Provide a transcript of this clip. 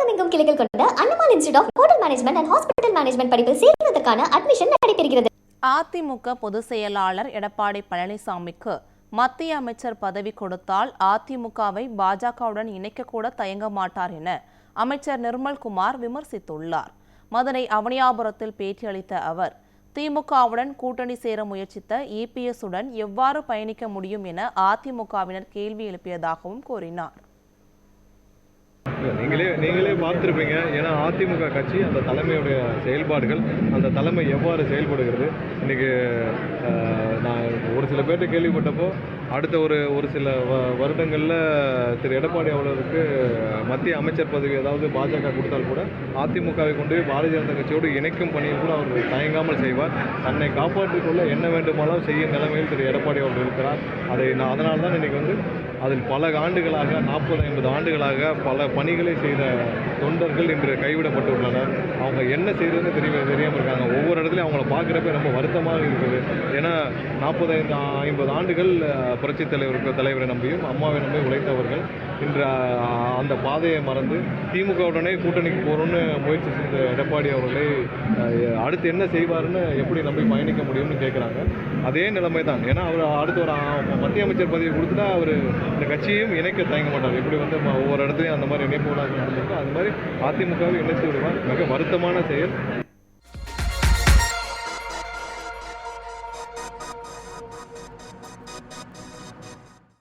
தமிழகமெங்கும் கிளைகள் கொண்ட Annamal institute of hotel management and hospital management படிப்பில் சேர்வதற்கான அட்மிஷன் நடைபெறுகிறது. அதிமுக பொதுச் செயலாளர் எடப்பாடி பழனிசாமிக்கு மத்திய அமைச்சர் பதவி கொடுத்தால் அதிமுகவை பாஜகவுடன் இணைக்கக்கூட தயங்க மாட்டார் என அமைச்சர் நிர்மல்குமார் விமர்சித்துள்ளார். மதுரை அவனியாபுரத்தில் பேட்டியளித்த அவர், திமுகவுடன் கூட்டணி சேர முயற்சித்த இபிஎஸ் உடன் எவ்வாறு பயணிக்க முடியும் என அதிமுகவினர் கேள்வி எழுப்பியதாகவும் கூறினார். நீங்களே பார்த்துருப்பீங்க. ஏன்னா அதிமுக கட்சி அந்த தலைமையுடைய செயல்பாடுகள், அந்த தலைமை எவ்வாறு செயல்படுகிறது. இன்றைக்கி நான் ஒரு சில பேர்கிட்ட கேள்விப்பட்டப்போ அடுத்த ஒரு சில வருடங்களில் திரு எடப்பாடி அவர்களுக்கு மத்திய அமைச்சர் பதவி ஏதாவது பாஜக கொடுத்தால் கூட அதிமுகவை கொண்டு போய் பாரதிய ஜனதா கட்சியோடு இணைக்கும் பணியில் கூட அவர் தயங்காமல் செய்வார். தன்னை காப்பாற்றிக் கொள்ள என்ன வேண்டுமானாலும் செய்யும் நிலைமையில் திரு எடப்பாடி அவர்கள் இருக்கிறார். அதனால தான் இன்றைக்கி அதில் பல ஆண்டுகளாக 40-50 ஆண்டுகளாக பல பணிகளை செய்த தொண்டர்கள் இன்று கைவிடப்பட்டுள்ளனர். அவங்க என்ன செய்யறதுன்னு தெரியாமல் இருக்காங்க. ஒவ்வொரு இடத்துலையும் அவங்கள பார்க்குறப்ப ரொம்ப வருத்தமாக இருக்குது. ஏன்னா 45-50 ஆண்டுகள் புரட்சித் தலைவரை நம்பியும் அம்மாவை நம்பி உழைத்தவர்கள் இன்று அந்த பாதையை மறந்து திமுகவுடனே கூட்டணிக்கு போகிறோன்னு முயற்சி செய்த எடப்பாடி அவர்களை அடுத்து என்ன செய்வார்னு எப்படி நம்பி பயணிக்க முடியும்னு கேட்குறாங்க. அதே நிலைமை தான். ஏன்னா அவர் அடுத்து ஒரு மத்திய அமைச்சர் பதவி கொடுத்துட்டா அவர் இந்த கட்சியையும் இணைக்க தயங்க மாட்டார். எப்படி ஒவ்வொரு இடத்துலையும் அந்த மாதிரி இணைப்பு அது மாதிரி அதிமுகவை இணைத்து விடுவார். மிக வருத்தமான செயல்.